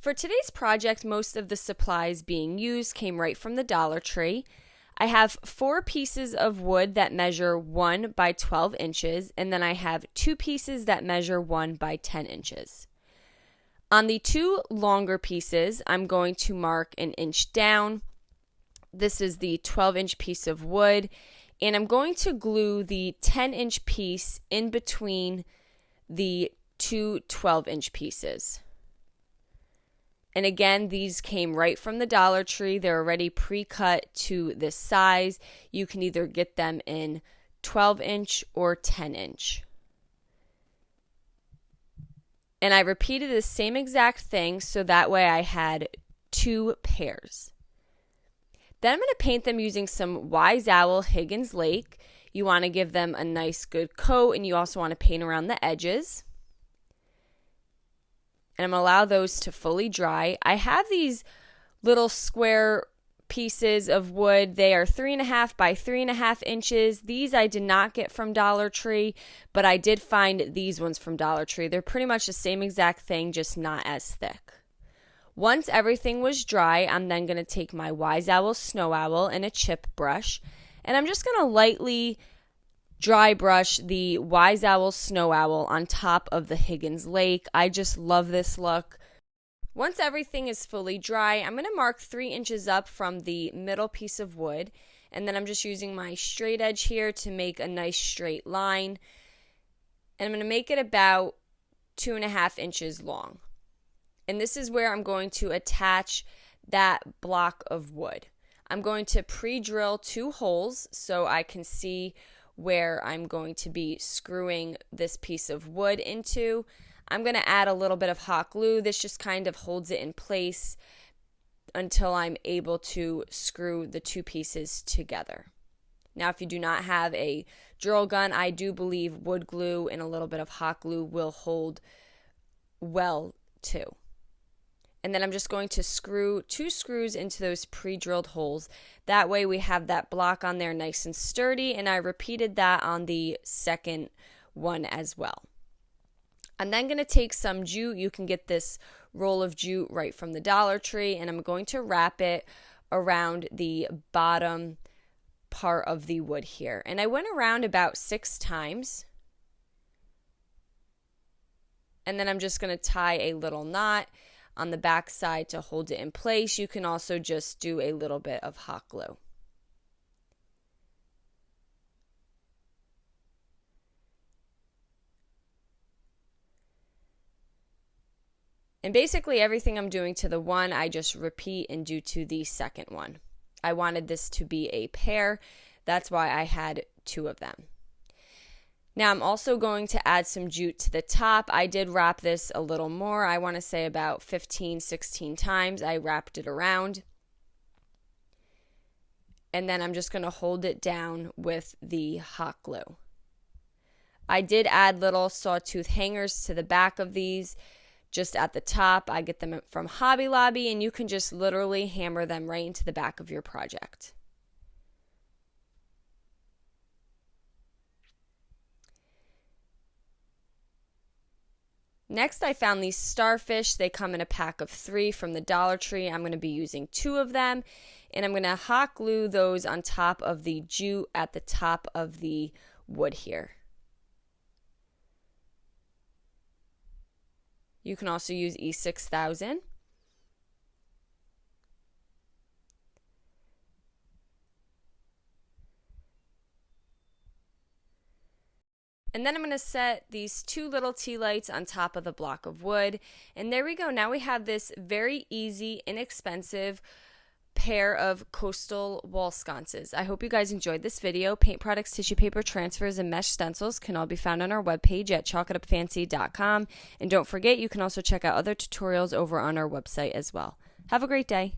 For today's project, most of the supplies being used came right from the Dollar Tree. I have 4 pieces of wood that measure 1 by 12 inches, and then I have 2 pieces that measure 1 by 10 inches. On the 2 longer pieces, I'm going to mark an inch down. This is the 12-inch piece of wood, and I'm going to glue the 10-inch piece in between the 2 12-inch pieces. And again, these came right from the Dollar Tree. They're already pre-cut to this size. You can either get them in 12-inch or 10-inch. And I repeated the same exact thing so that way I had 2 pairs. Then I'm going to paint them using some Wise Owl Higgins Lake. You want to give them a nice good coat, and you also want to paint around the edges. And I'm going to allow those to fully dry. I have these little square pieces of wood. They are 3.5 by 3.5 inches. These I did not get from Dollar Tree, but I did find these ones from Dollar Tree. They're pretty much the same exact thing, just not as thick. Once everything was dry, I'm then going to take my Wise Owl Snow Owl and a chip brush, and I'm just going to lightly dry brush the Wise Owl Snow Owl on top of the Higgins Lake. I just love this look. Once everything is fully dry, I'm going to mark 3 inches up from the middle piece of wood, and then I'm just using my straight edge here to make a nice straight line, and I'm going to make it about 2.5 inches long. And this is where I'm going to attach that block of wood. I'm going to pre-drill 2 holes so I can see where I'm going to be screwing this piece of wood into. I'm going to add a little bit of hot glue. This just kind of holds it in place until I'm able to screw the 2 pieces together. Now, if you do not have a drill gun, I do believe wood glue and a little bit of hot glue will hold well too. And then I'm just going to screw 2 screws into those pre-drilled holes. That way we have that block on there nice and sturdy, and I repeated that on the second one as well. I'm then going to take some jute. You can get this roll of jute right from the Dollar Tree, and I'm going to wrap it around the bottom part of the wood here. And I went around about 6 times. And then I'm just going to tie a little knot on the back side to hold it in place. You can also just do a little bit of hot glue. And basically everything I'm doing to the one, I just repeat and do to the second one. I wanted this to be a pair. That's why I had 2 of them. Now I'm also going to add some jute to the top. I did wrap this a little more. I want to say about 15, 16 times I wrapped it around. And then I'm just going to hold it down with the hot glue. I did add little sawtooth hangers to the back of these, just at the top. I get them from Hobby Lobby, and you can just literally hammer them right into the back of your project. Next, I found these starfish. They come in a pack of 3 from the Dollar Tree. I'm going to be using 2 of them, and I'm going to hot glue those on top of the jute at the top of the wood here. You can also use E6000. And then I'm going to set these 2 little tea lights on top of the block of wood. And there we go. Now we have this very easy, inexpensive pair of coastal wall sconces. I hope you guys enjoyed this video. Paint products, tissue paper, transfers, and mesh stencils can all be found on our webpage at chalkitupfancy.com. And don't forget, you can also check out other tutorials over on our website as well. Have a great day.